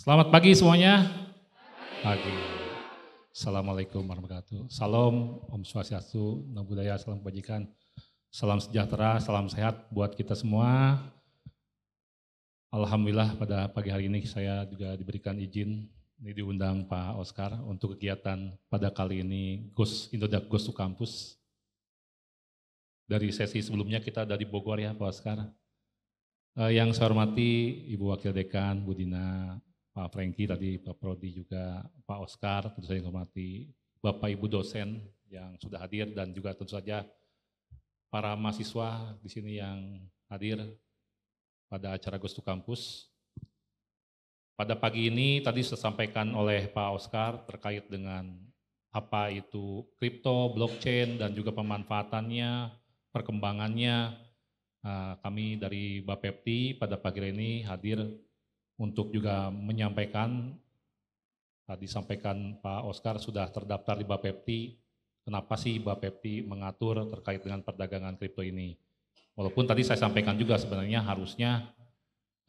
Selamat pagi semuanya. Pagi. Assalamualaikum warahmatullahi wabarakatuh. Salam, Om Swastiastu, Namo Buddhaya, salam kebajikan, salam sejahtera, salam sehat buat kita semua. Alhamdulillah pada pagi hari ini saya juga diberikan izin, ini diundang Pak Oscar untuk kegiatan pada kali ini Indodac Goes to Campus. Dari sesi sebelumnya kita dari Bogor ya Pak Oscar. Yang saya hormati Ibu Wakil Dekan, Bu Dina, Pak Franky tadi, Pak Prodi juga, Pak Oscar, tentu saja hormati Bapak Ibu dosen yang sudah hadir dan juga tentu saja para mahasiswa di sini yang hadir pada acara Goes to Campus. Pada pagi ini tadi sudah disampaikan oleh Pak Oscar terkait dengan apa itu kripto, blockchain dan juga pemanfaatannya, perkembangannya. Kami dari Bapepti pada pagi ini hadir untuk juga menyampaikan, tadi sampaikan Pak Oscar sudah terdaftar di Bapepti, kenapa sih Bapepti mengatur terkait dengan perdagangan kripto ini. Walaupun tadi saya sampaikan juga sebenarnya harusnya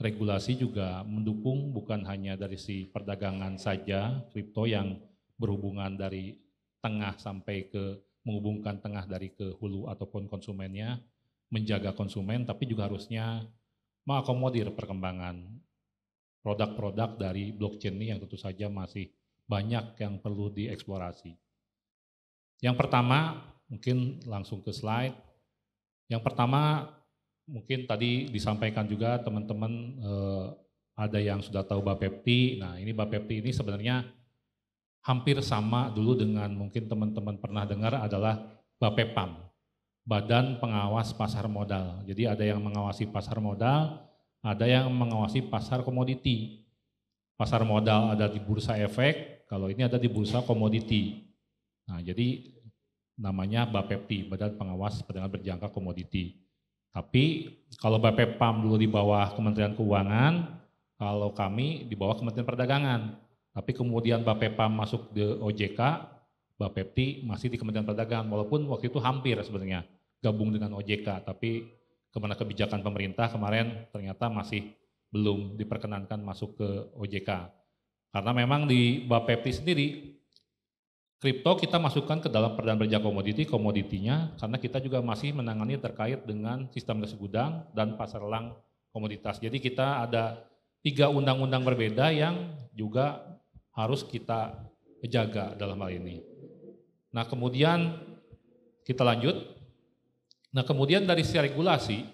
regulasi juga mendukung bukan hanya dari si perdagangan saja, kripto yang berhubungan dari tengah sampai ke menghubungkan tengah dari ke hulu ataupun konsumennya, menjaga konsumen, tapi juga harusnya mengakomodir perkembangan produk-produk dari blockchain ini yang tentu saja masih banyak yang perlu dieksplorasi. Yang pertama, mungkin langsung ke slide. Yang pertama, mungkin tadi disampaikan juga teman-teman ada yang sudah tahu Bapepti. Nah, ini Bapepti ini sebenarnya hampir sama dulu dengan mungkin teman-teman pernah dengar adalah Bapepam, Badan Pengawas Pasar Modal. Jadi ada yang mengawasi pasar modal, ada yang mengawasi pasar komoditi. Pasar modal ada di bursa efek, kalau ini ada di bursa komoditi. Nah, jadi namanya Bapepti, Badan Pengawas Perdagangan Berjangka Komoditi. Tapi kalau Bapepam dulu di bawah Kementerian Keuangan, kalau kami di bawah Kementerian Perdagangan. Tapi kemudian Bapepam masuk ke OJK, Bapepti masih di Kementerian Perdagangan, walaupun waktu itu hampir sebenarnya gabung dengan OJK, tapi karena kebijakan pemerintah kemarin ternyata masih belum diperkenankan masuk ke OJK. Karena memang di Bapepti sendiri, kripto kita masukkan ke dalam perdagangan berjangka komoditinya, karena kita juga masih menangani terkait dengan sistem nasi gudang dan pasar elang komoditas. Jadi kita ada 3 undang-undang berbeda yang juga harus kita jaga dalam hal ini. Nah kemudian kita lanjut. Nah kemudian dari sisi regulasi,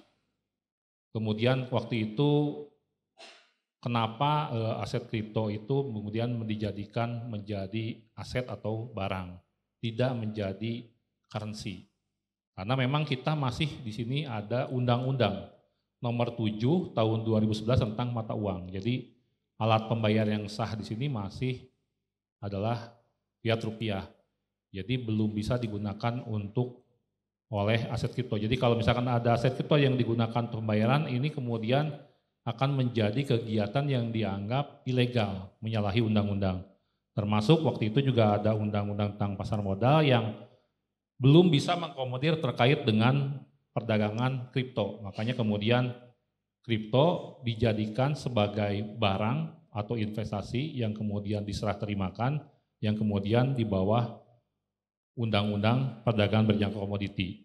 kemudian waktu itu kenapa aset kripto itu kemudian dijadikan menjadi aset atau barang, tidak menjadi currency. Karena memang kita masih di sini ada undang-undang nomor 7 tahun 2011 tentang mata uang. Jadi alat pembayar yang sah di sini masih adalah fiat rupiah. Jadi belum bisa digunakan untuk oleh aset kripto. Jadi kalau misalkan ada aset kripto yang digunakan untuk pembayaran, ini kemudian akan menjadi kegiatan yang dianggap ilegal, menyalahi undang-undang. Termasuk waktu itu juga ada undang-undang tentang pasar modal yang belum bisa mengakomodir terkait dengan perdagangan kripto. Makanya kemudian kripto dijadikan sebagai barang atau investasi yang kemudian diserah terimakan, yang kemudian di bawah undang-undang perdagangan berjangka komoditi.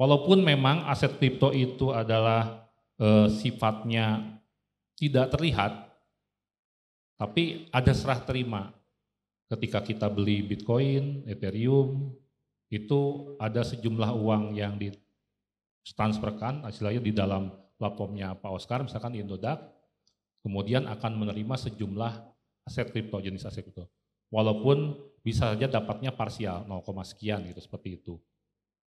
Walaupun memang aset kripto itu adalah sifatnya tidak terlihat, tapi ada serah terima. Ketika kita beli Bitcoin, Ethereum, itu ada sejumlah uang yang ditransferkan, istilahnya di dalam platformnya Pak Oscar, misalkan di Indodac, kemudian akan menerima sejumlah aset kripto, jenis aset kripto. Walaupun bisa saja dapatnya parsial, 0, sekian gitu, seperti itu.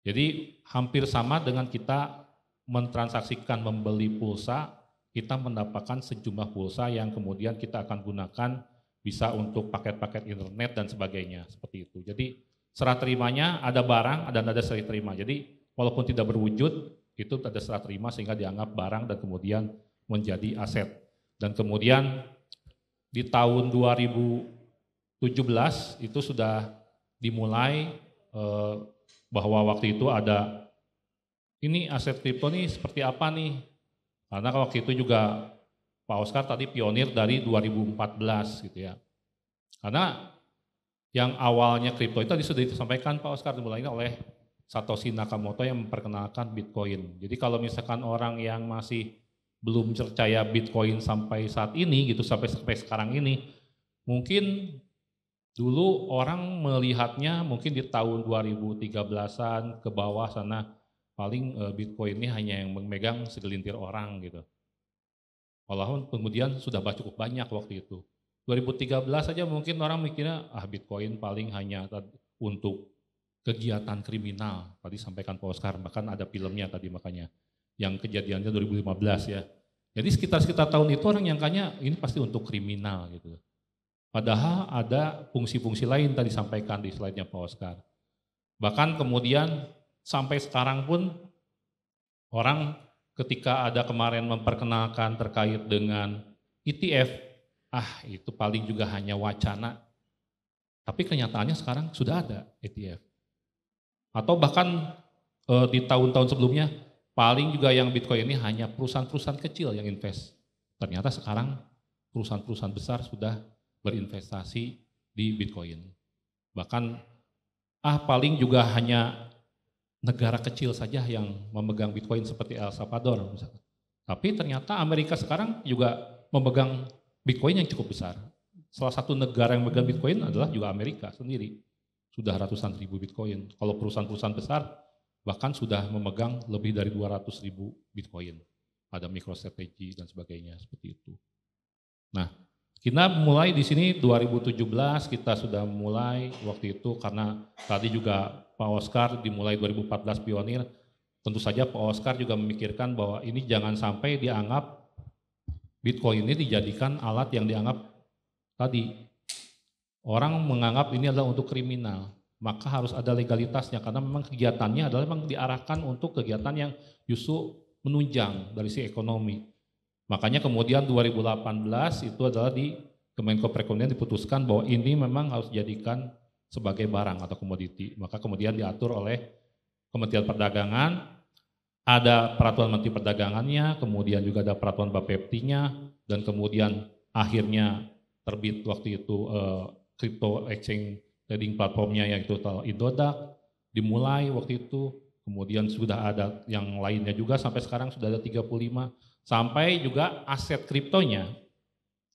Jadi hampir sama dengan kita mentransaksikan membeli pulsa, kita mendapatkan sejumlah pulsa yang kemudian kita akan gunakan bisa untuk paket-paket internet dan sebagainya, seperti itu. Jadi serah terimanya ada barang dan ada serah terima. Jadi walaupun tidak berwujud, itu ada serah terima sehingga dianggap barang dan kemudian menjadi aset. Dan kemudian di tahun 2017 itu sudah dimulai bahwa waktu itu ada ini aset kripto nih seperti apa nih? Karena waktu itu juga Pak Oscar tadi pionir dari 2014 gitu ya. Karena yang awalnya kripto itu tadi sudah disampaikan Pak Oscar, dimulai oleh Satoshi Nakamoto yang memperkenalkan Bitcoin. Jadi kalau misalkan orang yang masih belum percaya Bitcoin sampai saat ini gitu, sampai sekarang ini, mungkin dulu orang melihatnya mungkin di tahun 2013-an ke bawah sana, paling Bitcoin ini hanya yang memegang segelintir orang gitu. Walaupun kemudian sudah cukup banyak waktu itu. 2013 saja mungkin orang mikirnya, Bitcoin paling hanya untuk kegiatan kriminal. Tadi sampaikan Pak Oscar, bahkan ada filmnya tadi makanya. Yang kejadiannya 2015 ya. Jadi sekitar tahun itu orang nyangkanya ini pasti untuk kriminal gitu. Padahal ada fungsi-fungsi lain tadi disampaikan di slide-nya Pak Oscar. Bahkan kemudian sampai sekarang pun orang ketika ada kemarin memperkenalkan terkait dengan ETF, itu paling juga hanya wacana. Tapi kenyataannya sekarang sudah ada ETF. Atau bahkan di tahun-tahun sebelumnya, paling juga yang Bitcoin ini hanya perusahaan-perusahaan kecil yang invest. Ternyata sekarang perusahaan-perusahaan besar sudah berinvestasi di Bitcoin. Bahkan paling juga hanya negara kecil saja yang memegang Bitcoin seperti El Salvador misalkan. Tapi ternyata Amerika sekarang juga memegang Bitcoin yang cukup besar. Salah satu negara yang memegang Bitcoin adalah juga Amerika sendiri. Sudah ratusan ribu Bitcoin. Kalau perusahaan-perusahaan besar bahkan sudah memegang lebih dari 200 ribu Bitcoin. Ada MicroStrategy dan sebagainya seperti itu. Nah, kita mulai di sini 2017 kita sudah mulai waktu itu karena tadi juga Pak Oscar dimulai 2014 pionir. Tentu saja Pak Oscar juga memikirkan bahwa ini jangan sampai dianggap Bitcoin ini dijadikan alat yang dianggap tadi orang menganggap ini adalah untuk kriminal. Maka harus ada legalitasnya karena memang kegiatannya adalah memang diarahkan untuk kegiatan yang justru menunjang dari si ekonomi. Makanya kemudian 2018 itu adalah di Kemenko Perekonomian diputuskan bahwa ini memang harus dijadikan sebagai barang atau komoditi. Maka kemudian diatur oleh Kementerian Perdagangan, ada peraturan Menteri Perdagangannya, kemudian juga ada peraturan Bapepti-nya, dan kemudian akhirnya terbit waktu itu crypto exchange trading platformnya yaitu Indodax, dimulai waktu itu, kemudian sudah ada yang lainnya juga sampai sekarang sudah ada 35, sampai juga aset kriptonya.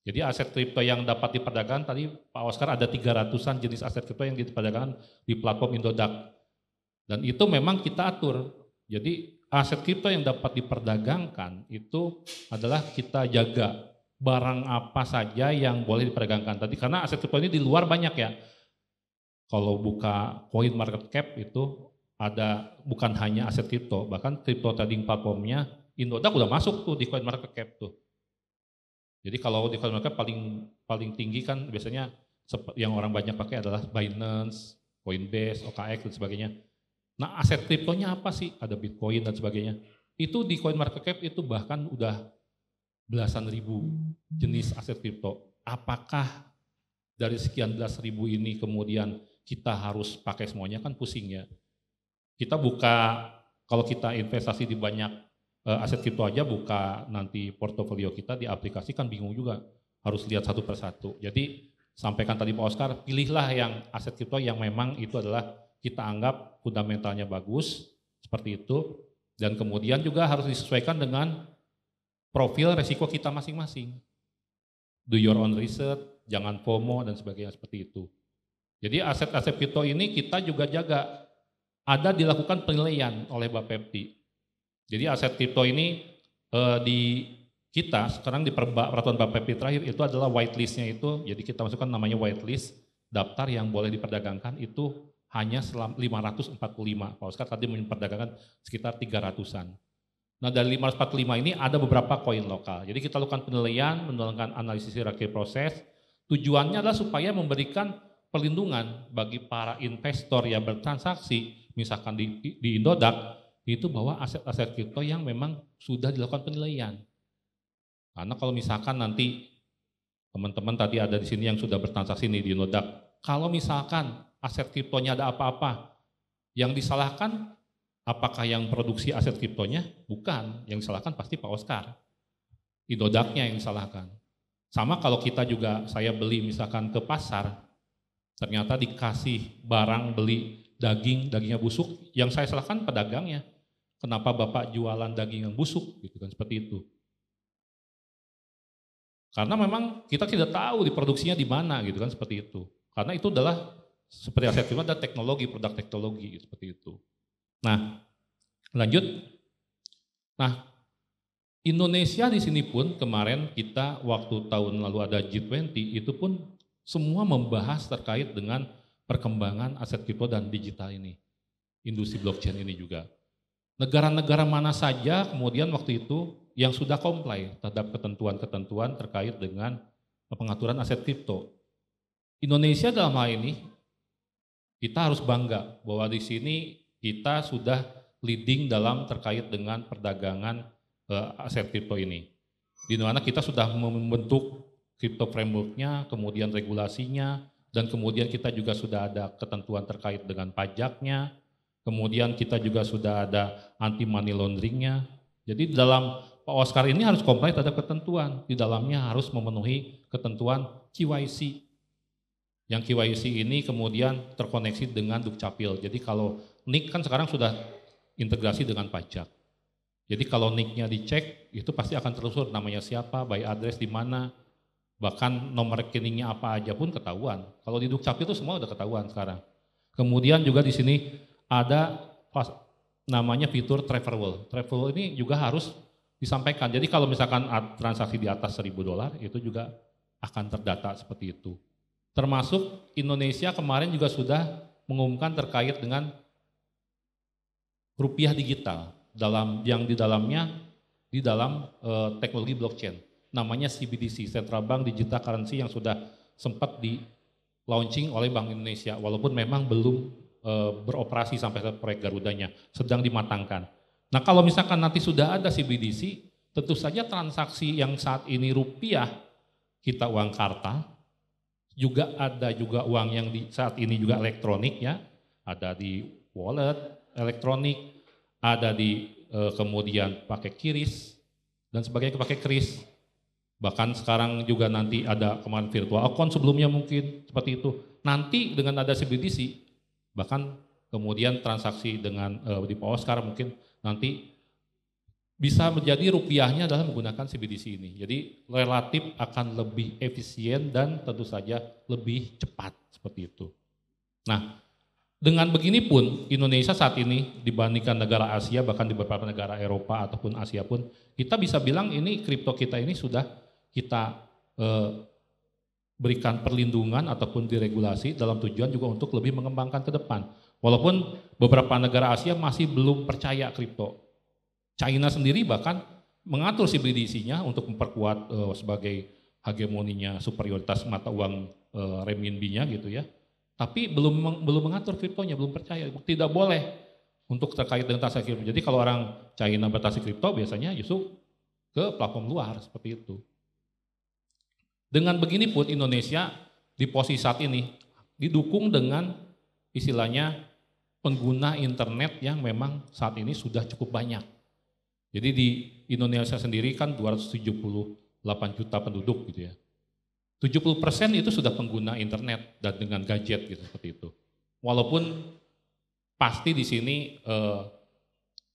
Jadi aset kripto yang dapat diperdagangkan tadi Pak Oscar ada 300-an jenis aset kripto yang diperdagangkan di platform Indodax. Dan itu memang kita atur. Jadi aset kripto yang dapat diperdagangkan itu adalah kita jaga barang apa saja yang boleh diperdagangkan tadi karena aset kripto ini di luar banyak ya. Kalau buka Coin Market Cap itu ada bukan hanya aset kripto, bahkan kripto trading platformnya Indodax udah masuk tuh di Coin Market Cap tuh. Jadi kalau di Coin Market Cap paling tinggi kan biasanya yang orang banyak pakai adalah Binance, Coinbase, OKX dan sebagainya. Nah aset kriptonya apa sih? Ada Bitcoin dan sebagainya. Itu di Coin Market Cap itu bahkan udah belasan ribu jenis aset kripto. Apakah dari sekian belas ribu ini kemudian kita harus pakai semuanya kan pusing ya. Kita buka, kalau kita investasi di banyak aset kripto aja buka nanti portofolio kita di aplikasi kan bingung juga. Harus lihat satu persatu. Jadi sampaikan tadi Pak Oscar, pilihlah yang aset kripto yang memang itu adalah kita anggap fundamentalnya bagus, seperti itu. Dan kemudian juga harus disesuaikan dengan profil resiko kita masing-masing. Do your own research, jangan FOMO dan sebagainya seperti itu. Jadi aset-aset kripto ini kita juga jaga. Ada dilakukan penilaian oleh Bapepti. Jadi aset kripto ini di kita sekarang di peraturan Bapepti terakhir itu adalah whitelistnya itu. Jadi kita masukkan namanya whitelist, daftar yang boleh diperdagangkan itu hanya 545. Pak Oscar tadi memperdagangkan sekitar 300-an. Nah dari 545 ini ada beberapa koin lokal. Jadi kita lakukan penilaian, melakukan analisis hierarki proses. Tujuannya adalah supaya memberikan perlindungan bagi para investor yang bertransaksi, misalkan di Indodax, itu bahwa aset-aset kripto yang memang sudah dilakukan penilaian. Karena kalau misalkan nanti teman-teman tadi ada di sini yang sudah bertransaksi nih di Indodax, kalau misalkan aset kriptonya ada apa-apa, yang disalahkan apakah yang produksi aset kriptonya? Bukan, yang disalahkan pasti Pak Oscar. Indodaknya yang disalahkan. Sama kalau kita juga, saya beli misalkan ke pasar, ternyata dikasih barang beli dagingnya busuk, yang saya salahkan pedagangnya. Kenapa Bapak jualan daging yang busuk, gitu kan, seperti itu. Karena memang kita tidak tahu diproduksinya di mana, gitu kan, seperti itu. Karena itu adalah seperti aset prima dan teknologi, produk teknologi, gitu, seperti itu. Nah, lanjut. Nah, Indonesia di sini pun kemarin kita waktu tahun lalu ada G20 itu pun semua membahas terkait dengan perkembangan aset kripto dan digital ini, industri blockchain ini juga. Negara-negara mana saja kemudian waktu itu yang sudah comply terhadap ketentuan-ketentuan terkait dengan pengaturan aset kripto. Indonesia dalam hal ini kita harus bangga bahwa di sini kita sudah leading dalam terkait dengan perdagangan aset kripto ini. Di mana kita sudah membentuk crypto framework-nya, kemudian regulasinya, dan kemudian kita juga sudah ada ketentuan terkait dengan pajaknya, kemudian kita juga sudah ada anti money laundering-nya. Jadi dalam Pak Oscar ini harus comply terhadap ketentuan, di dalamnya harus memenuhi ketentuan KYC. Yang KYC ini kemudian terkoneksi dengan Dukcapil. Jadi kalau NIK kan sekarang sudah integrasi dengan pajak. Jadi kalau NIK-nya dicek, itu pasti akan telusur namanya siapa, by address di mana, bahkan nomor rekeningnya apa aja pun ketahuan. Kalau di Dukcapil itu semua udah ketahuan sekarang. Kemudian juga di sini ada namanya fitur Traveler. Traveler ini juga harus disampaikan. Jadi kalau misalkan transaksi di atas $1.000 itu juga akan terdata seperti itu. Termasuk Indonesia kemarin juga sudah mengumumkan terkait dengan rupiah digital yang di dalam teknologi blockchain, namanya CBDC, Central Bank Digital Currency, yang sudah sempat di launching oleh Bank Indonesia, walaupun memang belum beroperasi sampai proyek Garudanya, sedang dimatangkan. Nah kalau misalkan nanti sudah ada CBDC, tentu saja transaksi yang saat ini rupiah kita uang kartal, juga ada juga uang yang saat ini juga elektronik ya, ada di wallet elektronik, ada di kemudian pakai QRIS dan sebagainya pakai KRIS. Bahkan sekarang juga nanti ada kemarin virtual account, sebelumnya mungkin seperti itu. Nanti dengan ada CBDC, bahkan kemudian transaksi dengan di Pak Oscar mungkin nanti bisa menjadi rupiahnya adalah menggunakan CBDC ini. Jadi relatif akan lebih efisien dan tentu saja lebih cepat seperti itu. Nah, dengan begini pun Indonesia saat ini dibandingkan negara Asia, bahkan di beberapa negara Eropa ataupun Asia pun, kita bisa bilang ini kripto kita ini sudah kita berikan perlindungan ataupun diregulasi dalam tujuan juga untuk lebih mengembangkan ke depan. Walaupun beberapa negara Asia masih belum percaya kripto. China sendiri bahkan mengatur CBDC-nya untuk memperkuat sebagai hegemoninya superioritas mata uang renminbi-nya gitu ya. Tapi belum mengatur kriptonya, belum percaya, tidak boleh untuk terkait dengan transaksi kripto. Jadi kalau orang China bertransaksi kripto biasanya justru ke platform luar seperti itu. Dengan begini pun Indonesia di posisi saat ini didukung dengan istilahnya pengguna internet yang memang saat ini sudah cukup banyak. Jadi di Indonesia sendiri kan 278 juta penduduk gitu ya. 70% itu sudah pengguna internet dan dengan gadget gitu seperti itu. Walaupun pasti di sini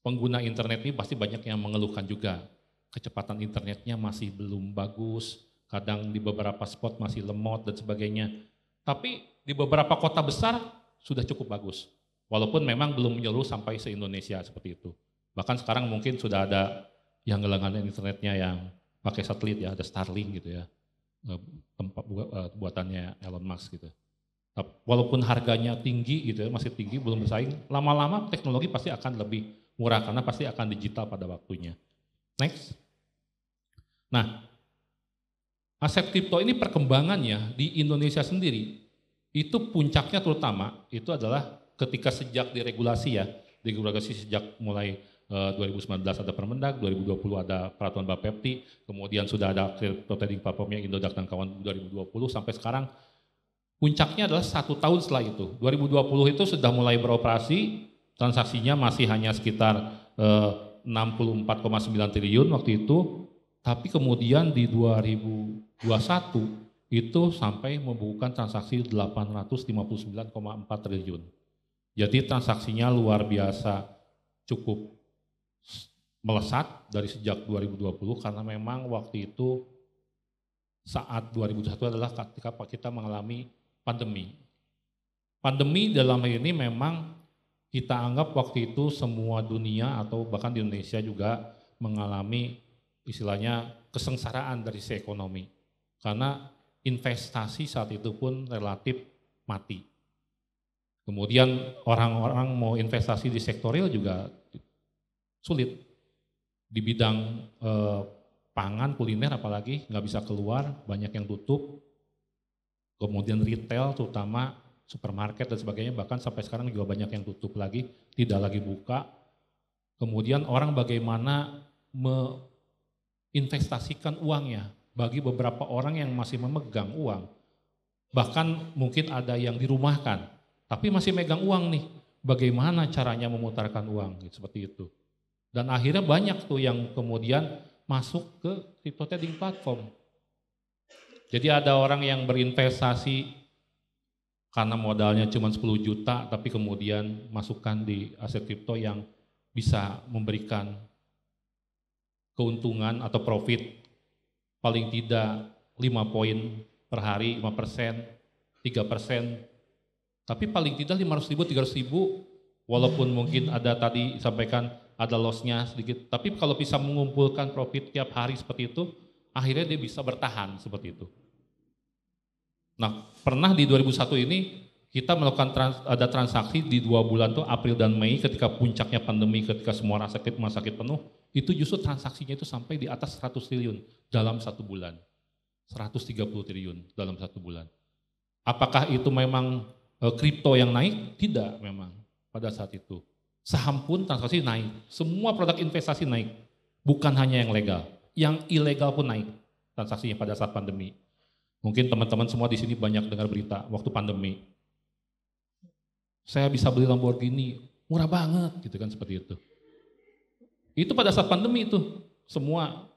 pengguna internet ini pasti banyak yang mengeluhkan juga. Kecepatan internetnya masih belum bagus, kadang di beberapa spot masih lemot dan sebagainya. Tapi di beberapa kota besar sudah cukup bagus. Walaupun memang belum menyeluruh sampai se-Indonesia seperti itu. Bahkan sekarang mungkin sudah ada yang langganan internetnya yang pakai satelit ya, ada Starlink gitu ya. Tempat buatannya Elon Musk gitu. Walaupun harganya tinggi gitu ya, masih tinggi, belum bersaing, lama-lama teknologi pasti akan lebih murah karena pasti akan digital pada waktunya. Next. Nah, aset kripto ini perkembangannya di Indonesia sendiri, itu puncaknya terutama itu adalah ketika sejak diregulasi ya, diregulasi sejak mulai 2019 ada Permendag, 2020 ada peraturan Bapepti, kemudian sudah ada crypto trading platformnya Indodax dan kawan 2020 sampai sekarang. Puncaknya adalah 1 tahun setelah itu. 2020 itu sudah mulai beroperasi, transaksinya masih hanya sekitar 64,9 triliun waktu itu, Tapi kemudian di 2021 itu sampai membukukan transaksi 859,4 triliun. Jadi transaksinya luar biasa cukup melesat dari sejak 2020 karena memang waktu itu saat 2021 adalah ketika kita mengalami pandemi. Pandemi dalam hal ini memang kita anggap waktu itu semua dunia atau bahkan di Indonesia juga mengalami istilahnya kesengsaraan dari sisi ekonomi. Karena investasi saat itu pun relatif mati. Kemudian orang-orang mau investasi di sektor real juga sulit. Di bidang pangan, kuliner apalagi nggak bisa keluar, banyak yang tutup. Kemudian retail terutama supermarket dan sebagainya, bahkan sampai sekarang juga banyak yang tutup lagi, tidak lagi buka. Kemudian orang bagaimana investasikan uangnya bagi beberapa orang yang masih memegang uang. Bahkan mungkin ada yang dirumahkan, tapi masih megang uang nih. Bagaimana caranya memutarkan uang, gitu, seperti itu. Dan akhirnya banyak tuh yang kemudian masuk ke crypto trading platform. Jadi ada orang yang berinvestasi karena modalnya cuma 10 juta, tapi kemudian masukkan di aset kripto yang bisa memberikan keuntungan atau profit paling tidak 5 poin per hari, 5%, 3%, tapi paling tidak 500 ribu, 300 ribu, walaupun mungkin ada tadi sampaikan ada loss-nya sedikit, tapi kalau bisa mengumpulkan profit tiap hari seperti itu, akhirnya dia bisa bertahan seperti itu. Nah, pernah di 2001 ini kita melakukan ada transaksi di 2 bulan tuh April dan Mei ketika puncaknya pandemi, ketika semua rumah sakit penuh, itu justru transaksinya itu sampai di atas 100 triliun dalam 1 bulan. 130 triliun dalam 1 bulan. Apakah itu memang kripto yang naik? Tidak memang pada saat itu. Saham pun transaksi naik, semua produk investasi naik. Bukan hanya yang legal, yang ilegal pun naik transaksinya pada saat pandemi. Mungkin teman-teman semua di sini banyak dengar berita waktu pandemi. Saya bisa beli Lamborghini, murah banget gitu kan, seperti itu. Itu pada saat pandemi itu, semua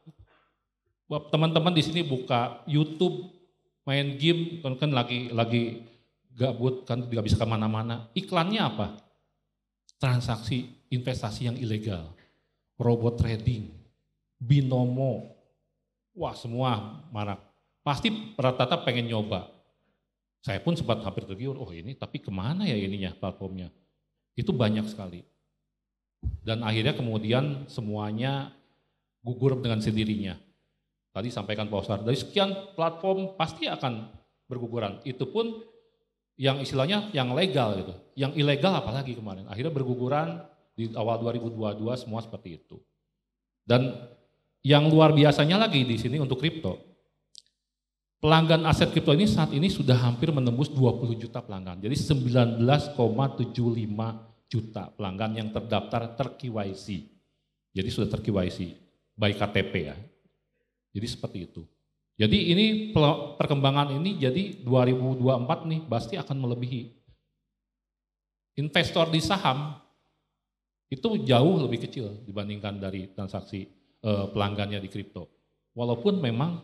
teman-teman di sini buka YouTube, main game, kan lagi gabut kan, tidak bisa kemana-mana. Iklannya apa? Transaksi investasi yang ilegal, robot trading, binomo, wah semua marak. Pasti rata-rata pengen nyoba. Saya pun sempat hampir tergiur, oh ini tapi kemana ya ininya platformnya? Itu banyak sekali. Dan akhirnya kemudian semuanya gugur dengan sendirinya. Tadi sampaikan Pak Oscar, dari sekian platform pasti akan berguguran. Itu pun yang istilahnya yang legal gitu. Yang ilegal apalagi kemarin. Akhirnya berguguran di awal 2022 semua seperti itu. Dan yang luar biasanya lagi di sini untuk kripto, pelanggan aset kripto ini saat ini sudah hampir menembus 20 juta pelanggan. Jadi 19,75 juta pelanggan yang terdaftar ter-KYC. Jadi sudah ter-KYC by KTP ya. Jadi seperti itu. Jadi ini perkembangan ini jadi 2024 nih pasti akan melebihi. Investor di saham itu jauh lebih kecil dibandingkan dari transaksi pelanggannya di kripto. Walaupun memang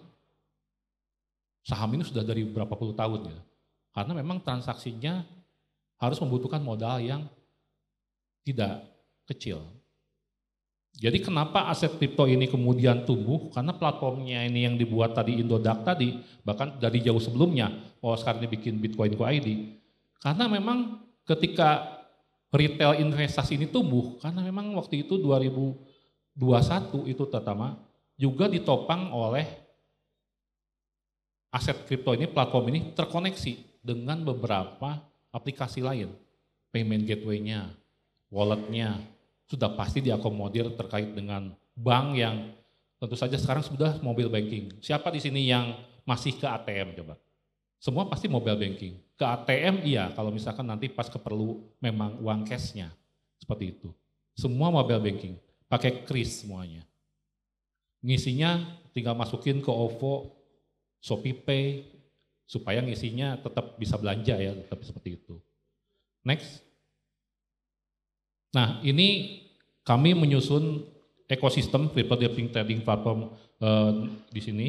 saham ini sudah dari berapa puluh tahun ya. Karena memang transaksinya harus membutuhkan modal yang tidak kecil. Jadi kenapa aset kripto ini kemudian tumbuh? Karena platformnya ini yang dibuat tadi Indodax tadi, bahkan dari jauh sebelumnya, sekarang ini bikin Bitcoin.id. Karena memang ketika retail investasi ini tumbuh, karena memang waktu itu 2021 itu terutama juga ditopang oleh aset kripto ini, platform ini terkoneksi dengan beberapa aplikasi lain. Payment gateway-nya, wallet-nya, sudah pasti diakomodir terkait dengan bank yang tentu saja sekarang sudah mobile banking. Siapa di sini yang masih ke ATM coba? Semua pasti mobile banking. Ke ATM iya, kalau misalkan nanti pas keperlu memang uang cashnya. Seperti itu. Semua mobile banking, pakai kris semuanya. Ngisinya tinggal masukin ke OVO, ShopeePay, supaya ngisinya tetap bisa belanja ya, tetap seperti itu. Next. Nah ini kami menyusun ekosistem crypto trading platform di sini.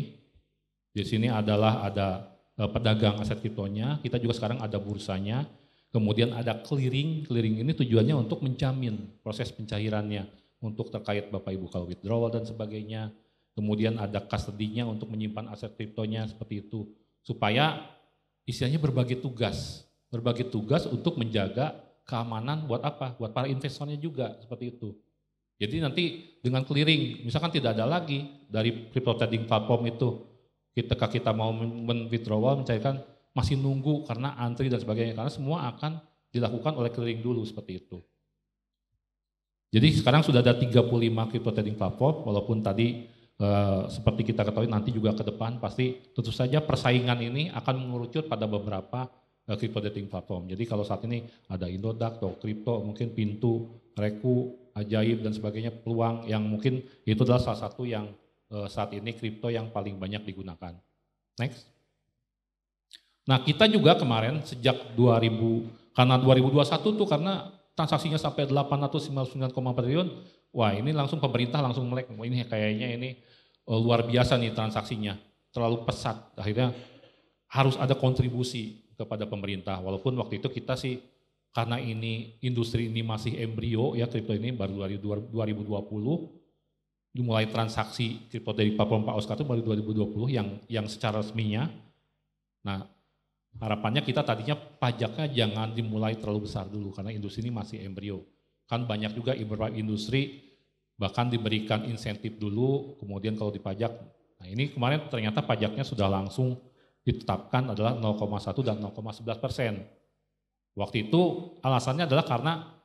Di sini adalah ada pedagang aset kriptonya, kita juga sekarang ada bursanya, kemudian ada clearing ini tujuannya untuk menjamin proses pencairannya untuk terkait Bapak Ibu kalau withdrawal dan sebagainya. Kemudian ada custody-nya untuk menyimpan aset kriptonya seperti itu. Supaya istilahnya berbagi tugas untuk menjaga keamanan buat apa? Buat para investornya juga seperti itu. Jadi nanti dengan clearing, misalkan tidak ada lagi dari crypto trading platform itu, ketika kita mau withdrawal mencairkan masih nunggu karena antri dan sebagainya, karena semua akan dilakukan oleh clearing dulu seperti itu. Jadi sekarang sudah ada 35 crypto trading platform, walaupun tadi seperti kita ketahui nanti juga ke depan pasti tentu saja persaingan ini akan mengerucut pada beberapa crypto trading platform. Jadi kalau saat ini ada Indodax, Crypto, mungkin Pintu, Reku, Ajaib dan sebagainya, peluang yang mungkin itu adalah salah satu yang saat ini kripto yang paling banyak digunakan. Next. Nah kita juga kemarin sejak 2021 tuh karena transaksinya sampai 899,4 triliun, wah ini langsung pemerintah langsung melek, wah ini kayaknya ini luar biasa nih transaksinya, terlalu pesat, akhirnya harus ada kontribusi kepada pemerintah, walaupun waktu itu kita sih karena ini industri ini masih embrio ya, kripto ini baru dari 2020, dimulai transaksi kripto dari platform Pak Oscar itu baru 2020 yang secara resminya. Nah harapannya kita tadinya pajaknya jangan dimulai terlalu besar dulu karena industri ini masih embrio. Kan banyak juga industri bahkan diberikan insentif dulu, kemudian kalau dipajak. Nah ini kemarin ternyata pajaknya sudah langsung ditetapkan adalah 0,1 dan 0,11%. Waktu itu alasannya adalah karena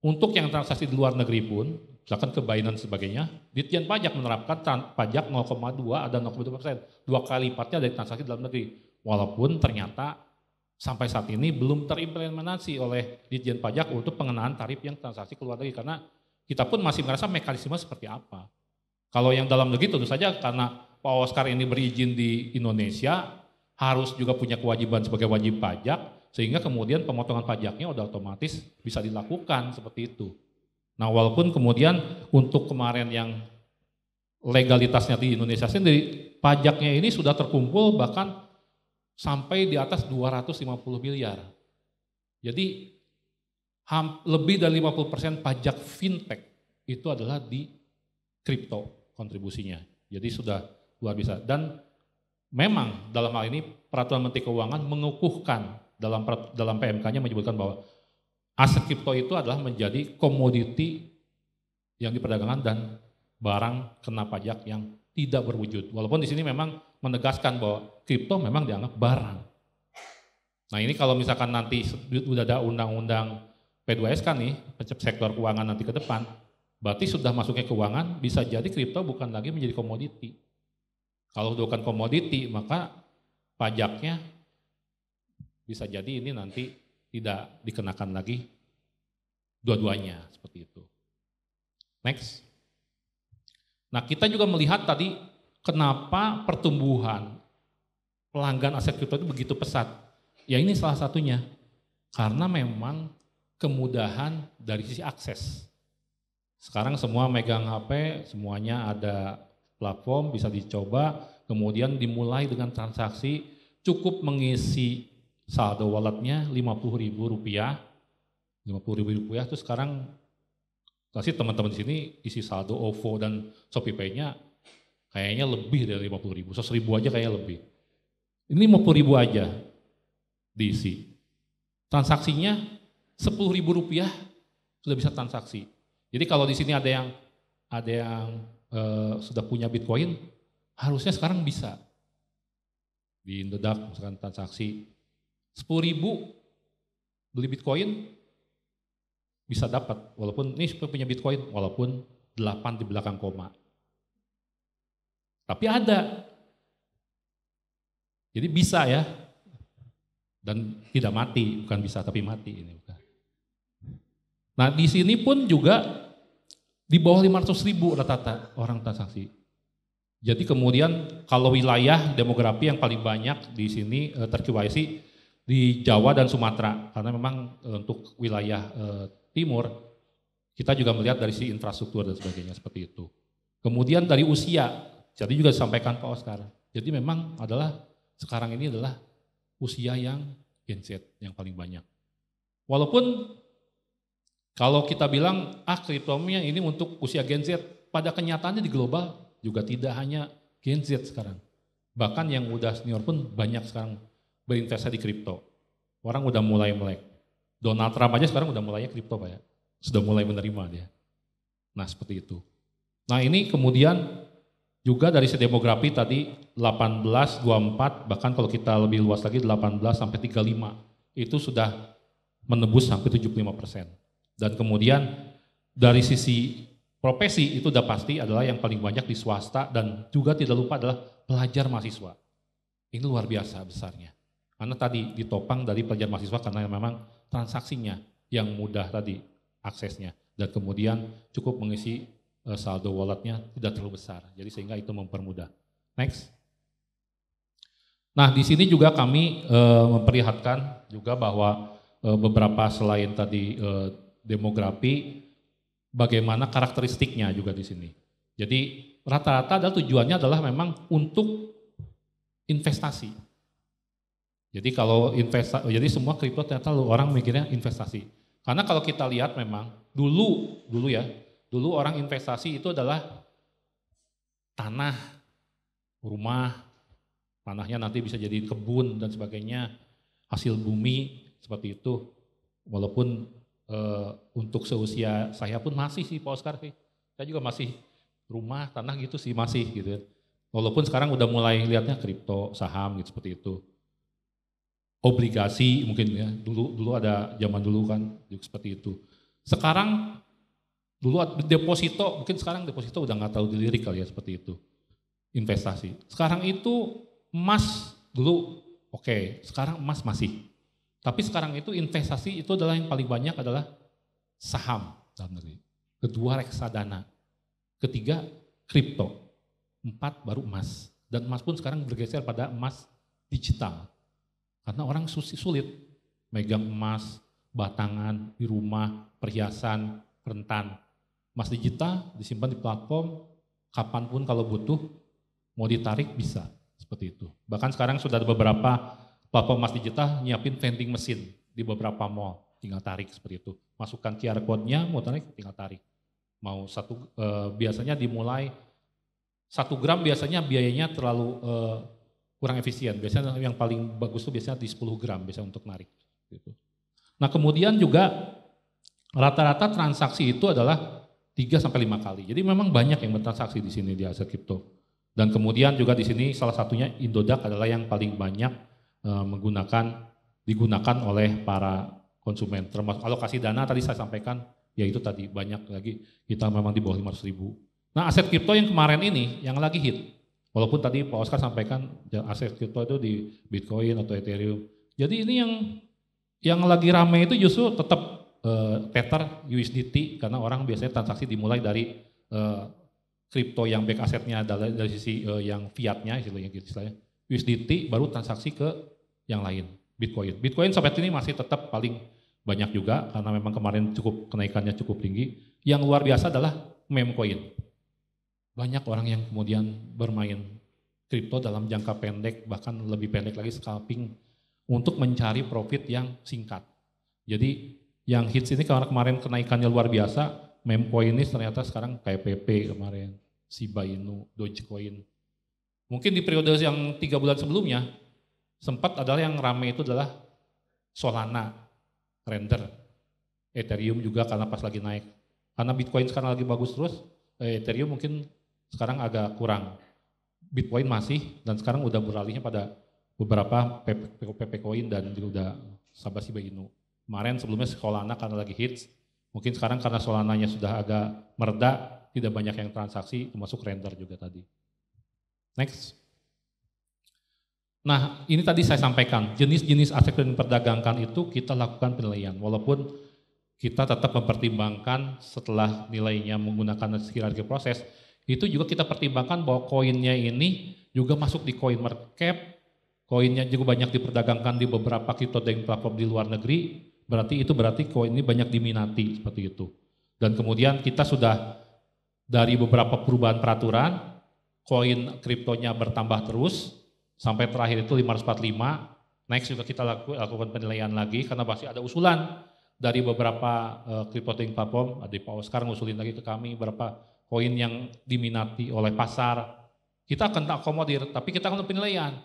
untuk yang transaksi di luar negeri pun, misalkan ke Binance dan sebagainya, Ditjen Pajak menerapkan pajak 0,2 dan 0,2%, 2 kali lipatnya dari transaksi dalam negeri. Walaupun ternyata sampai saat ini belum terimplementasi oleh Ditjen Pajak untuk pengenaan tarif yang transaksi ke luar negeri, karena kita pun masih merasa mekanisme seperti apa. Kalau yang dalam negeri tentu saja karena Pak Oscar ini berizin di Indonesia, harus juga punya kewajiban sebagai wajib pajak, sehingga kemudian pemotongan pajaknya udah otomatis bisa dilakukan seperti itu. Nah walaupun kemudian untuk kemarin yang legalitasnya di Indonesia sendiri, pajaknya ini sudah terkumpul bahkan sampai di atas 250 miliar. Jadi lebih dari 50% pajak fintech itu adalah di kripto kontribusinya. Jadi sudah luar biasa. Dan memang dalam hal ini Peraturan Menteri Keuangan mengukuhkan dalam PMK-nya menyebutkan bahwa aset kripto itu adalah menjadi komoditi yang diperdagangkan dan barang kena pajak yang tidak berwujud. Walaupun di sini memang menegaskan bahwa kripto memang dianggap barang. Nah ini kalau misalkan nanti sudah ada undang-undang P2SK nih, sektor keuangan nanti ke depan, berarti sudah masuknya keuangan, bisa jadi kripto bukan lagi menjadi komoditi. Kalau bukan komoditi, maka pajaknya bisa jadi ini nanti tidak dikenakan lagi dua-duanya, seperti itu. Next. Nah kita juga melihat tadi kenapa pertumbuhan pelanggan aset kripto itu begitu pesat. Ya ini salah satunya, karena memang kemudahan dari sisi akses. Sekarang semua megang HP, semuanya ada platform, bisa dicoba, kemudian dimulai dengan transaksi, cukup mengisi saldo walletnya Rp50.000, Rp50.000 itu sekarang pasti teman-teman di sini isi saldo OVO dan ShopeePay-nya kayaknya lebih dari 50.000, 100.000 aja kayaknya lebih. Ini 50.000 aja diisi. Transaksinya Rp10.000 sudah bisa transaksi. Jadi kalau di sini ada yang sudah punya Bitcoin, harusnya sekarang bisa. Di Indodax misalkan transaksi 10.000 beli Bitcoin bisa dapat, walaupun ini punya Bitcoin, walaupun 8 di belakang koma. Tapi ada. Jadi bisa ya. Dan tidak mati, bukan bisa tapi mati ini. Nah di sini pun juga di bawah 500.000 rata-rata orang transaksi. Jadi kemudian kalau wilayah demografi yang paling banyak di sini ter-KYC di Jawa dan Sumatera, karena memang untuk wilayah timur Kita juga melihat dari sisi infrastruktur dan sebagainya seperti itu. Kemudian dari usia, jadi juga disampaikan Pak Oscar. Jadi memang adalah sekarang ini adalah usia yang Gen Z yang paling banyak. Walaupun kalau kita bilang kriptomi yang ini untuk usia Gen Z, pada kenyataannya di global juga tidak hanya Gen Z sekarang. Bahkan yang udah senior pun banyak sekarang berinvestasi di kripto. Orang udah mulai melek. Donald Trump aja sekarang udah mulainya kripto Pak ya. Sudah mulai menerima dia. Nah seperti itu. Nah ini kemudian juga dari demografi tadi 18, 24, bahkan kalau kita lebih luas lagi 18 sampai 35, itu sudah menembus sampai 75%. Dan kemudian dari sisi profesi itu udah pasti adalah yang paling banyak di swasta dan juga tidak lupa adalah pelajar mahasiswa. Ini luar biasa besarnya. Karena tadi ditopang dari pelajar mahasiswa karena memang transaksinya yang mudah tadi aksesnya. Dan kemudian cukup mengisi saldo walletnya tidak terlalu besar. Jadi sehingga itu mempermudah. Next. Nah di sini juga kami memperlihatkan juga bahwa beberapa selain tadi demografi, bagaimana karakteristiknya juga di sini. Jadi rata-rata adalah tujuannya adalah memang untuk investasi. Jadi kalau jadi semua kripto ternyata orang mikirnya investasi. Karena kalau kita lihat memang dulu orang investasi itu adalah tanah, rumah, tanahnya nanti bisa jadi kebun dan sebagainya, hasil bumi seperti itu. Walaupun untuk seusia saya pun masih sih Pak Oscar, saya juga masih rumah, tanah gitu sih masih gitu. Walaupun sekarang udah mulai lihatnya kripto, saham gitu seperti itu. Obligasi mungkin ya, dulu ada zaman dulu kan juga seperti itu. Sekarang dulu deposito, mungkin sekarang deposito udah nggak tahu dilirik kali ya seperti itu. Investasi. Sekarang itu emas dulu oke, sekarang emas masih. Tapi sekarang itu investasi itu adalah yang paling banyak adalah saham dalam negeri. Kedua reksadana. Ketiga kripto. 4 baru emas. Dan emas pun sekarang bergeser pada emas digital. Karena orang sulit megang emas, batangan di rumah, perhiasan, rentan. Emas digital disimpan di platform, kapanpun kalau butuh, mau ditarik bisa. Seperti itu. Bahkan sekarang sudah ada beberapa platform emas digital nyiapin vending mesin di beberapa mall, tinggal tarik seperti itu. Masukkan QR code-nya, mau tarik, tinggal tarik. Mau biasanya dimulai 1 gram biasanya biayanya terlalu kurang efisien. Biasanya yang paling bagus itu biasanya di 10 gram biasanya untuk narik. Gitu. Nah kemudian juga rata-rata transaksi itu adalah 3-5 kali. Jadi memang banyak yang bertransaksi di sini di aset kripto. Dan kemudian juga di sini salah satunya Indodax adalah yang paling banyak digunakan oleh para konsumen. Termasuk alokasi dana tadi saya sampaikan, yaitu tadi banyak lagi kita memang di bawah 500.000. Nah aset kripto yang kemarin ini yang lagi hit, walaupun tadi Pak Oscar sampaikan aset kripto itu di Bitcoin atau Ethereum. Jadi ini yang lagi ramai itu justru tetap Tether USDT karena orang biasanya transaksi dimulai dari kripto yang back asetnya dari sisi yang fiatnya istilahnya. USDT baru transaksi ke yang lain, Bitcoin. Bitcoin sampai ini masih tetap paling banyak juga karena memang kemarin kenaikannya cukup tinggi. Yang luar biasa adalah meme coin. Banyak orang yang kemudian bermain kripto dalam jangka pendek, bahkan lebih pendek lagi scalping untuk mencari profit yang singkat. Jadi yang hits ini karena kemarin kenaikannya luar biasa, meme coin ini ternyata sekarang kayak PP kemarin, Shiba Inu, Dogecoin. Mungkin di periode yang 3 bulan sebelumnya, sempat adalah yang ramai itu adalah Solana, Render, Ethereum juga karena pas lagi naik. Karena Bitcoin sekarang lagi bagus terus, Ethereum mungkin sekarang agak kurang. Bitcoin masih, dan sekarang udah beralihnya pada beberapa PP Coin dan juga udah Shiba Inu. Kemarin sebelumnya Solana karena lagi hits, mungkin sekarang karena Solananya sudah agak mereda, tidak banyak yang transaksi, termasuk Render juga tadi. Next. Nah ini tadi saya sampaikan, jenis-jenis aset yang diperdagangkan itu kita lakukan penilaian. Walaupun kita tetap mempertimbangkan setelah nilainya menggunakan hierarki proses, itu juga kita pertimbangkan bahwa koinnya ini juga masuk di coin market cap, koinnya juga banyak diperdagangkan di beberapa crypto trading platform di luar negeri, berarti koin ini banyak diminati seperti itu. Dan kemudian kita sudah dari beberapa perubahan peraturan, koin kriptonya bertambah terus, sampai terakhir itu 545, next juga kita lakukan penilaian lagi, karena pasti ada usulan dari beberapa crypto trading platform, ada Pak Oscar ngusulin lagi ke kami berapa koin yang diminati oleh pasar. Kita akan akomodir, tapi kita akan penilaian.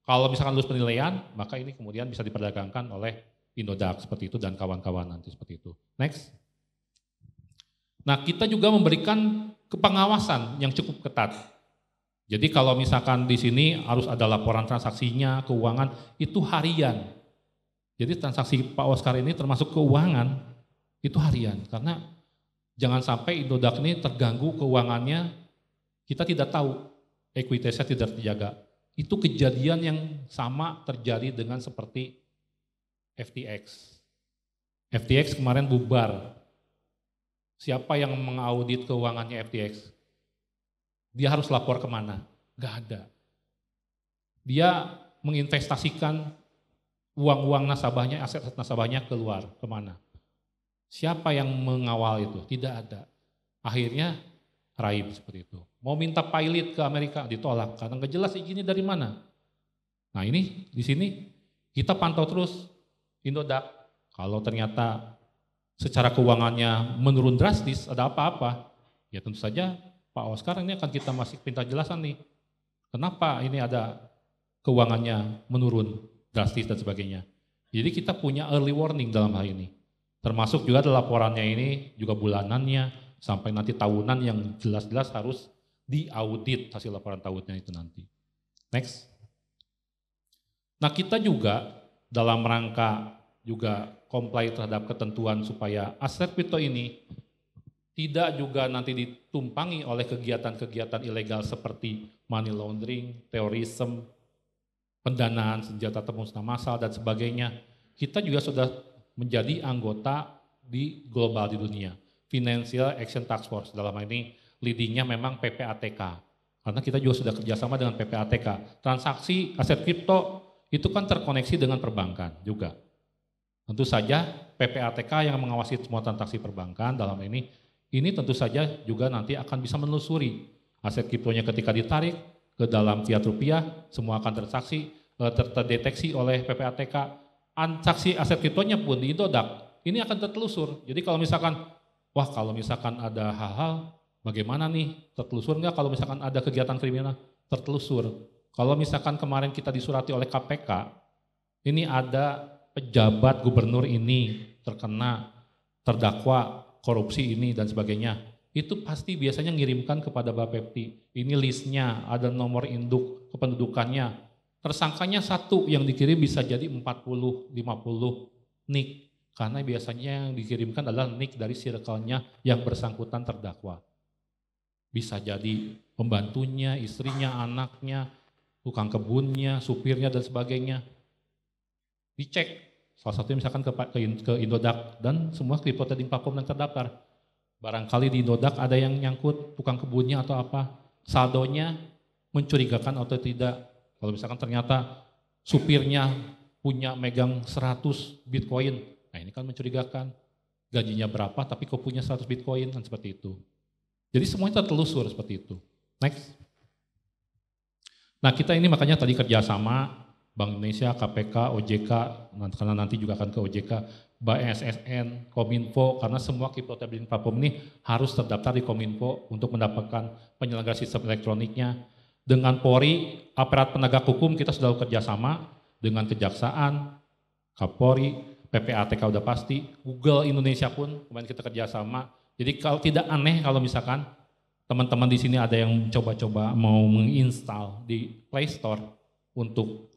Kalau misalkan lulus penilaian, maka ini kemudian bisa diperdagangkan oleh Indodax seperti itu dan kawan-kawan nanti seperti itu. Next. Nah, kita juga memberikan pengawasan yang cukup ketat. Jadi kalau misalkan di sini harus ada laporan transaksinya, keuangan, itu harian. Jadi transaksi Pak Oscar ini termasuk keuangan, itu harian. Karena jangan sampai Indodax ini terganggu keuangannya, kita tidak tahu, ekuitasnya tidak terjaga. Itu kejadian yang sama terjadi dengan seperti FTX. FTX kemarin bubar. Siapa yang mengaudit keuangannya FTX? Dia harus lapor kemana? Gak ada. Dia menginvestasikan uang-uang nasabahnya, aset nasabahnya keluar, kemana? Siapa yang mengawal itu? Tidak ada. Akhirnya raib seperti itu. Mau minta pilot ke Amerika, ditolak, karena nggak jelas izinnya dari mana. Nah ini, di sini kita pantau terus Indodax. Kalau ternyata secara keuangannya menurun drastis, ada apa-apa, ya tentu saja Pak Oscar ini akan kita masih minta jelasan nih. Kenapa ini ada keuangannya menurun drastis dan sebagainya. Jadi kita punya early warning dalam hal ini. Termasuk juga laporannya ini juga bulanannya sampai nanti tahunan yang jelas-jelas harus diaudit hasil laporan tahunnya itu nanti. Next. Nah kita juga dalam rangka juga comply terhadap ketentuan supaya aset kripto ini tidak juga nanti ditumpangi oleh kegiatan-kegiatan ilegal seperti money laundering, terorisme, pendanaan senjata musnah massal dan sebagainya. Kita juga sudah menjadi anggota di global di dunia. Financial Action Task Force, dalam hal ini leadingnya memang PPATK. Karena kita juga sudah kerjasama dengan PPATK. Transaksi aset kripto itu kan terkoneksi dengan perbankan juga. Tentu saja PPATK yang mengawasi semua transaksi perbankan dalam ini tentu saja juga nanti akan bisa menelusuri aset kriptonya ketika ditarik ke dalam fiat rupiah, semua akan terdeteksi oleh PPATK. Transaksi aset kriptonya pun di Indodax, ini akan tertelusur. Jadi kalau misalkan, wah kalau misalkan ada hal-hal, bagaimana nih, tertelusur nggak kalau misalkan ada kegiatan kriminal? Tertelusur. Kalau misalkan kemarin kita disurati oleh KPK, ini ada pejabat gubernur ini terkena, terdakwa, korupsi ini dan sebagainya, itu pasti biasanya ngirimkan kepada Bapepti. Ini listnya, ada nomor induk kependudukannya. Tersangkanya satu, yang dikirim bisa jadi 40, 50 nick. Karena biasanya yang dikirimkan adalah nick dari circle-nya yang bersangkutan terdakwa. Bisa jadi pembantunya, istrinya, anaknya, tukang kebunnya, supirnya dan sebagainya. Dicek. Salah satunya misalkan ke Indodax dan semua crypto trading platform yang terdaftar. Barangkali di Indodax ada yang nyangkut tukang kebunnya atau apa, saldonya mencurigakan atau tidak. Kalau misalkan ternyata supirnya punya megang 100 Bitcoin, nah ini kan mencurigakan. Gajinya berapa tapi kok punya 100 Bitcoin, kan seperti itu. Jadi semuanya tertelusur seperti itu. Next. Nah kita ini makanya tadi kerjasama Bank Indonesia, KPK, OJK, karena nanti juga akan ke OJK, BSSN, Kominfo, karena semua crypto trading platform ini harus terdaftar di Kominfo untuk mendapatkan penyelenggara sistem elektroniknya. Dengan Polri, aparat penegak hukum kita sudah kerjasama dengan Kejaksaan, Kapolri, PPATK udah pasti, Google Indonesia pun kemarin kita kerjasama. Jadi kalau tidak aneh kalau misalkan teman-teman di sini ada yang coba-coba mau menginstal di Play Store untuk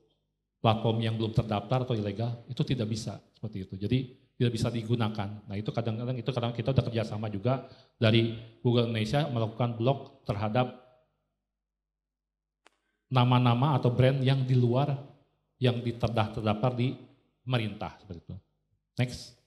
platform yang belum terdaftar atau ilegal, itu tidak bisa seperti itu. Jadi tidak bisa digunakan. Nah itu kadang-kadang kita udah kerjasama juga dari Google Indonesia melakukan blok terhadap nama-nama atau brand yang di luar yang terdaftar di pemerintah seperti itu. Next.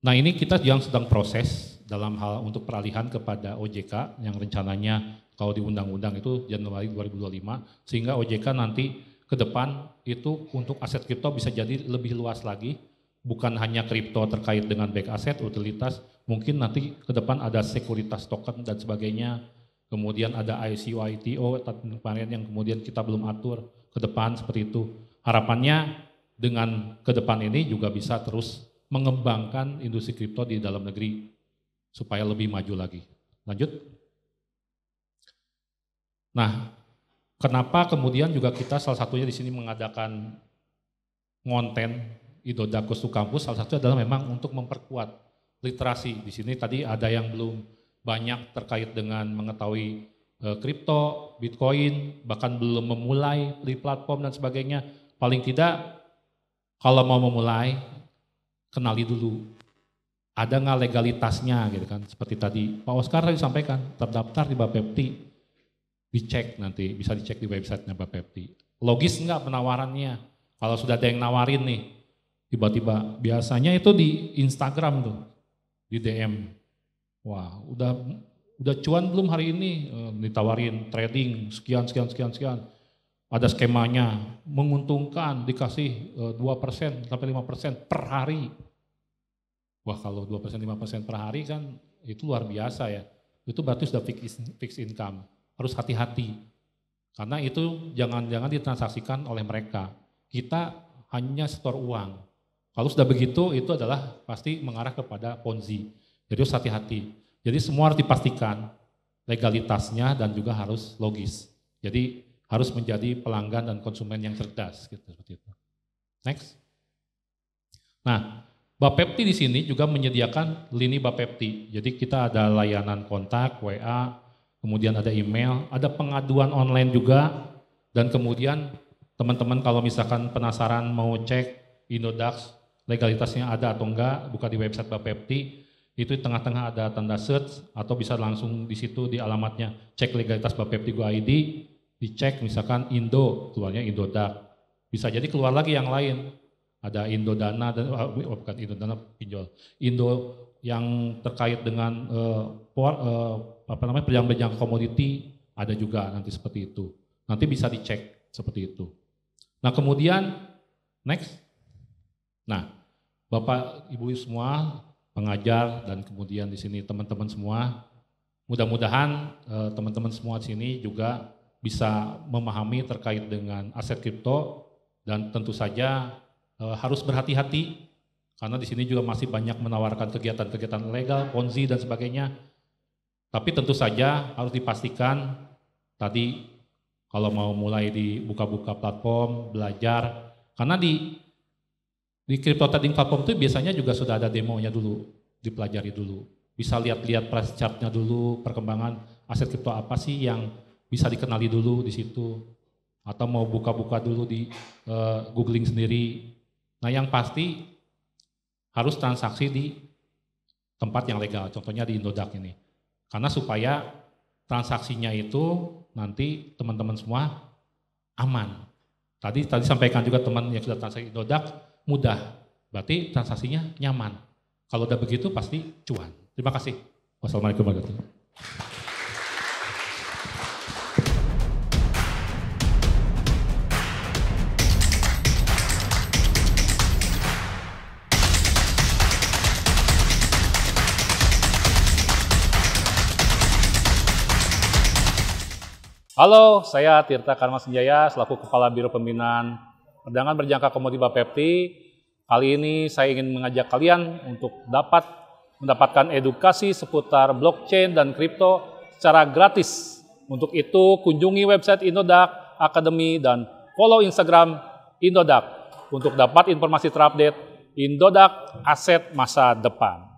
Nah ini kita yang sedang proses dalam hal untuk peralihan kepada OJK yang rencananya kalau di undang-undang itu Januari 2025, sehingga OJK nanti ke depan itu untuk aset kripto bisa jadi lebih luas lagi, bukan hanya kripto terkait dengan back aset, utilitas, mungkin nanti ke depan ada sekuritas token dan sebagainya, kemudian ada ICO, ITO, kemarin yang kemudian kita belum atur ke depan seperti itu. Harapannya dengan ke depan ini juga bisa terus mengembangkan industri kripto di dalam negeri supaya lebih maju lagi. Lanjut. Nah, kenapa kemudian juga kita salah satunya di sini mengadakan konten Indodax Goes to Campus, salah satu adalah memang untuk memperkuat literasi. Di sini tadi ada yang belum banyak terkait dengan mengetahui kripto, Bitcoin, bahkan belum memulai di platform dan sebagainya. Paling tidak kalau mau memulai, kenali dulu. Ada nggak legalitasnya gitu kan, seperti tadi Pak Oscar tadi sampaikan, terdaftar di Bapepti, dicek nanti, bisa dicek di websitenya Bapepti. Logis nggak penawarannya, kalau sudah ada yang nawarin nih, tiba-tiba, biasanya itu di Instagram tuh, di DM, wah udah cuan belum hari ini, ditawarin trading sekian, ada skemanya, menguntungkan dikasih 2% sampai 5% per hari. Wah kalau 2%, 5% per hari kan itu luar biasa ya. Itu berarti sudah fixed income. Harus hati-hati. Karena itu jangan-jangan ditransaksikan oleh mereka. Kita hanya setor uang. Kalau sudah begitu itu adalah pasti mengarah kepada Ponzi. Jadi harus hati-hati. Jadi semua harus dipastikan legalitasnya dan juga harus logis. Jadi harus menjadi pelanggan dan konsumen yang cerdas gitu seperti itu. Next. Nah, Bapepti di sini juga menyediakan lini Bapepti. Jadi kita ada layanan kontak, WA, kemudian ada email, ada pengaduan online juga, dan kemudian teman-teman kalau misalkan penasaran mau cek Indodax legalitasnya ada atau enggak, buka di website Bapepti, itu di tengah-tengah ada tanda search atau bisa langsung di situ di alamatnya cek legalitas Bapepti Go ID, dicek misalkan Indo, keluarnya Indodax. Bisa jadi keluar lagi yang lain. Ada Indodana dan bukan Indodana pinjol. Indo yang terkait dengan berjangka komoditi ada juga nanti seperti itu. Nanti bisa dicek seperti itu. Nah, kemudian next. Nah, Bapak Ibu semua pengajar dan kemudian di sini teman-teman semua, mudah-mudahan teman-teman semua di sini juga bisa memahami terkait dengan aset kripto dan tentu saja harus berhati-hati karena di sini juga masih banyak menawarkan kegiatan-kegiatan legal, Ponzi dan sebagainya. Tapi tentu saja harus dipastikan tadi kalau mau mulai di buka-buka platform, belajar, karena di crypto trading platform itu biasanya juga sudah ada demonya dulu, dipelajari dulu. Bisa lihat-lihat price chart-nya dulu, perkembangan aset kripto apa sih yang bisa dikenali dulu di situ. Atau mau buka-buka dulu di googling sendiri. Nah yang pasti harus transaksi di tempat yang legal, contohnya di Indodax ini. Karena supaya transaksinya itu nanti teman-teman semua aman. Tadi sampaikan juga teman yang sudah transaksi Indodax mudah, berarti transaksinya nyaman. Kalau udah begitu pasti cuan. Terima kasih. Wassalamualaikum warahmatullahi wabarakatuh. Halo, saya Tirta Karma Senjaya selaku Kepala Biro Pembinaan Perdagangan Berjangka Komoditi Bapepti. Kali ini saya ingin mengajak kalian untuk dapat mendapatkan edukasi seputar blockchain dan kripto secara gratis. Untuk itu kunjungi website Indodax Academy dan follow Instagram Indodax untuk dapat informasi terupdate Indodax Aset Masa Depan.